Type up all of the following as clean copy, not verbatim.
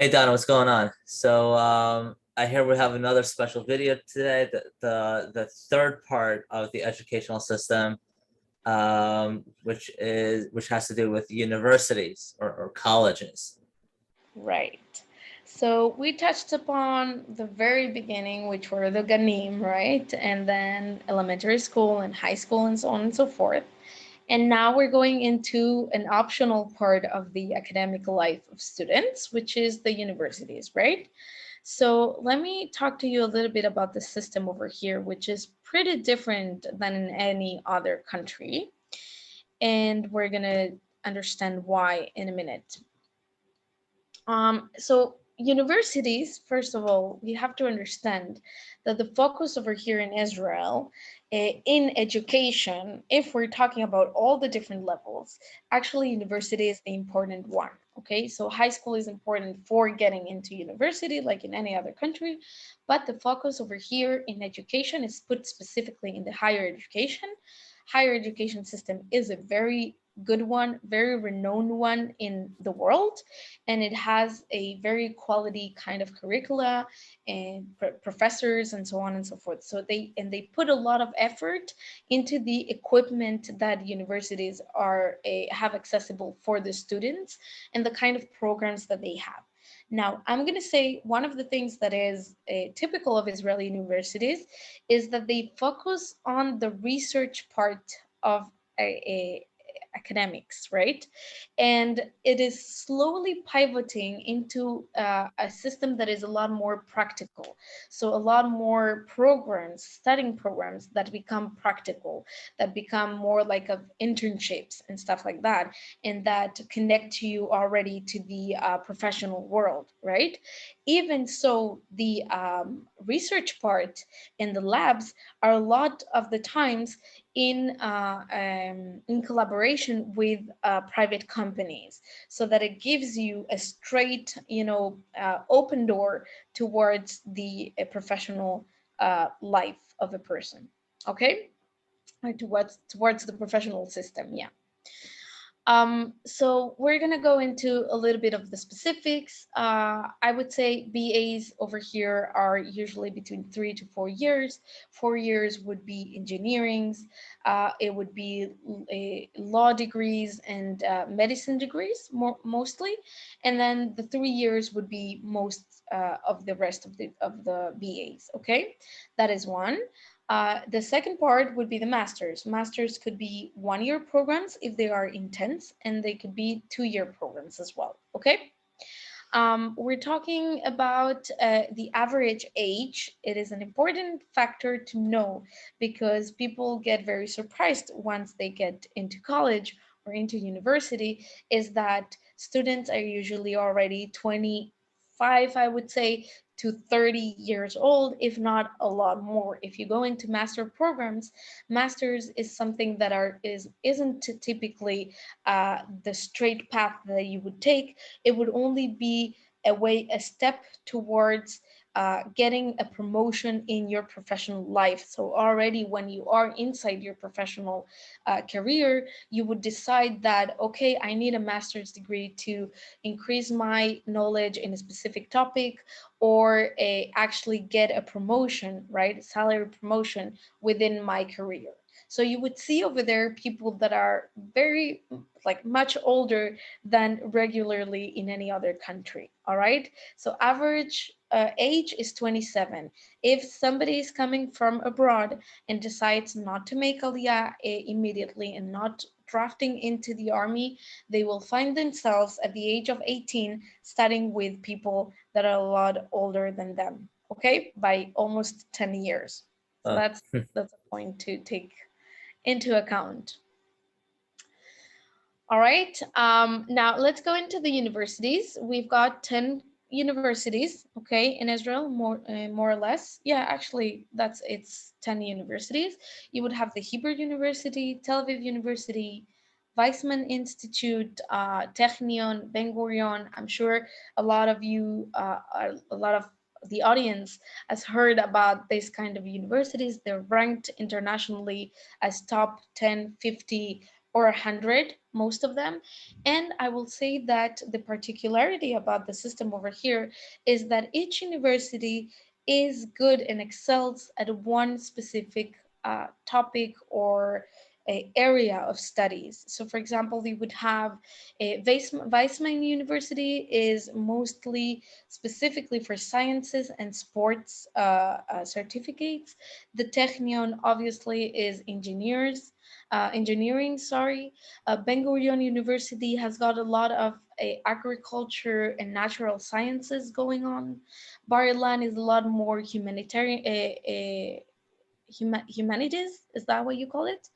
Hey Donna, what's going on? I hear we have another special video today, the third part of the educational system, which has to do with universities or colleges. Right. So we touched upon the very beginning, which were the Ganim, right? And then elementary school and high school and so on and so forth. And now we're going into an optional part of the academic life of students, which is the universities, right? So let me talk to you a little bit about the system over here, which is pretty different than in any other country. And we're going to understand why in a minute. So universities, first of all, you have to understand that the focus over here in Israel in education, if we're talking about all the different levels, actually university is the important one. Okay, so high school is important for getting into university, like in any other country, but the focus over here in education is put specifically in the higher education. Higher education system is a very good one, very renowned one in the world, and it has a very quality kind of curricula and professors and so on and so forth. So they put a lot of effort into the equipment that universities are have accessible for the students and the kind of programs that they have. Now, I'm going to say one of the things that is typical of Israeli universities is that they focus on the research part of a academics, right? And it is slowly pivoting into a system that is a lot more practical. So a lot more programs, studying programs that become practical, that become more like of internships and stuff like that, and that connect you already to the professional world, right? Even so, the research part in the labs are a lot of the times in collaboration with private companies, so that it gives you a straight, open door towards the professional life of a person. Okay, or towards the professional system. Yeah. So we're gonna go into a little bit of the specifics. I would say BAs over here are usually between 3 to 4 years. 4 years would be engineerings. It would be law degrees and medicine degrees mostly, and then the 3 years would be most of the rest of the BAs. Okay, that is one. The second part would be the masters. Masters could be 1 year programs if they are intense, and they could be 2 year programs as well. Okay. We're talking about the average age. It is an important factor to know because people get very surprised once they get into college or into university, is that students are usually already 25, I would say, to 30 years old, if not a lot more. If you go into master programs, masters is something that isn't typically the straight path that you would take. It would only be a step towards getting a promotion in your professional life. So already when you are inside your professional career, you would decide that, okay, I need a master's degree to increase my knowledge in a specific topic, or actually get a promotion, right? Salary promotion within my career. So you would see over there people that are very, like, much older than regularly in any other country. All right. So average age is 27. If somebody is coming from abroad and decides not to make Aliyah immediately and not drafting into the army, they will find themselves at the age of 18 studying with people that are a lot older than them. Okay, by almost 10 years. So Uh, that's a point to take into account. All right. Now let's go into the universities. We've got 10 universities, okay, in Israel, more or less. Yeah, actually, it's 10 universities. You would have the Hebrew University, Tel Aviv University, Weizmann Institute, Technion, Ben Gurion. I'm sure a lot of you, a lot of the audience has heard about this kind of universities. They're ranked internationally as top 10, 50 or 100, most of them. And I will say that the particularity about the system over here is that each university is good and excels at one specific topic or a area of studies. So, for example, we would have Weizmann University is mostly specifically for sciences and sports certificates. The Technion obviously is engineering. Sorry, Ben Gurion University has got a lot of agriculture and natural sciences going on. Bar Ilan is a lot more humanitarian. Humanities, is that what you call it,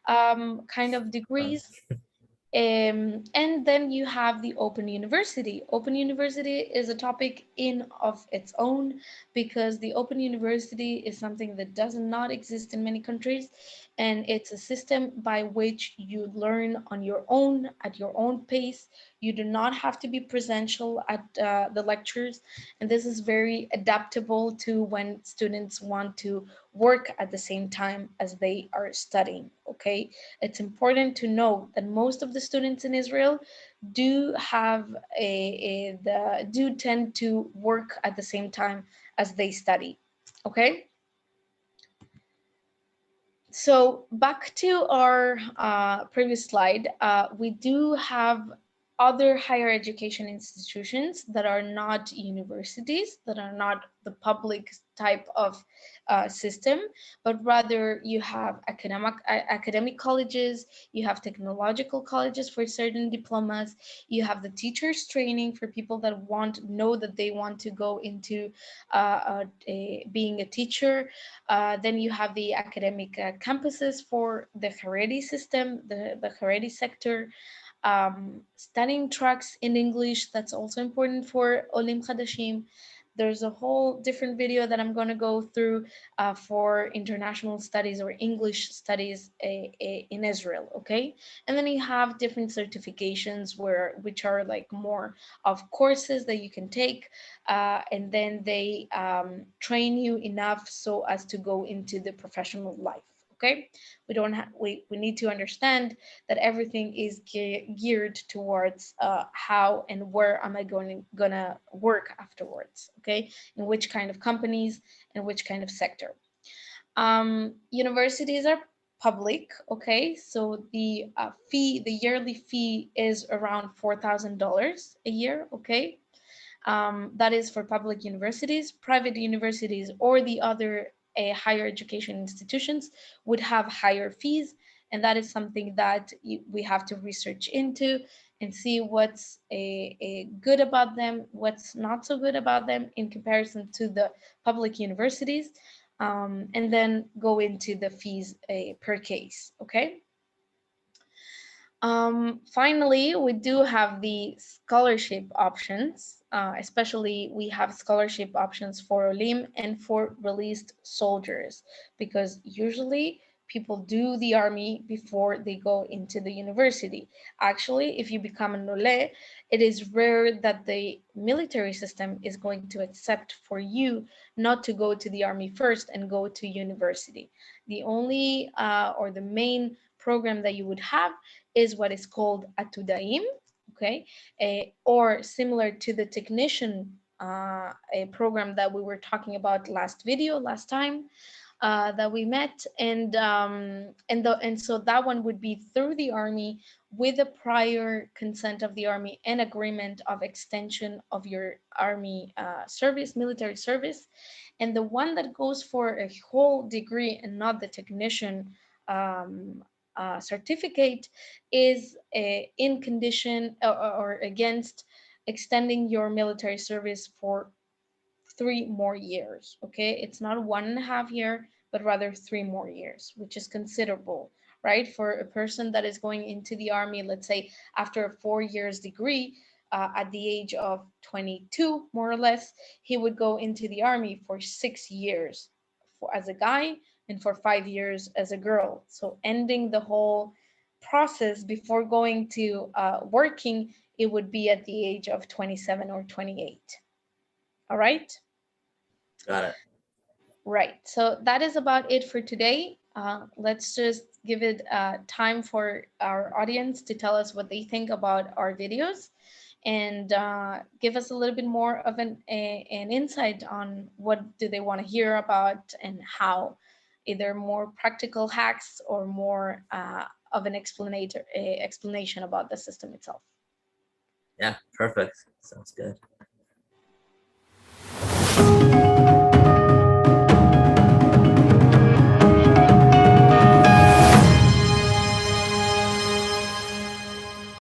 kind of Um, degrees. And then you have the Open University. Open University is a topic in of its own, because the Open University is something that does not exist in many countries, and it's a system by which you learn on your own at your own pace. You do not have to be presential at the lectures, and this is very adaptable to when students want to work at the same time as they are studying. Okay, it's important to know that most of the students in Israel do have do tend to work at the same time as they study. Okay, so back to our previous slide, we do have other higher education institutions that are not universities, that are not the public type of system, but rather you have academic colleges, you have technological colleges for certain diplomas, you have the teachers training for people that know that they want to go into being a teacher. Then you have the academic campuses for the Haredi system, the Haredi sector. Studying tracks in English, that's also important for Olim Khadashim. There's a whole different video that I'm going to go through for international studies or English studies in Israel, okay? And then you have different certifications which are like more of courses that you can take, and then they train you enough so as to go into the professional life. Okay, we need to understand that everything is geared towards how and where am I gonna work afterwards. Okay, in which kind of companies and which kind of sector. Universities are public. Okay, so the yearly fee is around $4,000 a year. Okay, that is for public universities. Private universities or the other higher education institutions would have higher fees, and that is something that we have to research into and see what's a good about them, what's not so good about them in comparison to the public universities, and then go into the fees per case. Okay. Finally, we do have the scholarship options, especially we have scholarship options for Olim and for released soldiers, because usually people do the army before they go into the university. Actually, if you become an Oleh, it is rare that the military system is going to accept for you not to go to the army first and go to university. The only or the main program that you would have is what is called atudaim, okay, or similar to the technician a program that we were talking about last time that we met, and so that one would be through the army with the prior consent of the army and agreement of extension of your army service, military service. And the one that goes for a whole degree and not the technician certificate is in condition or against extending your military service for 3 more years. Okay, it's not 1.5 year, but rather 3 more years, which is considerable, right? For a person that is going into the army, let's say after a 4 years degree, at the age of 22, more or less, he would go into the army for 6 years as a guy and for 5 years as a girl. So ending the whole process before going to working, it would be at the age of 27 or 28. All right. got it. Right. So that is about it for today. Let's just give it time for our audience to tell us what they think about our videos, and give us a little bit more of an insight on what do they want to hear about, and how, either more practical hacks or more of an explanation about the system itself. Yeah, perfect. Sounds good.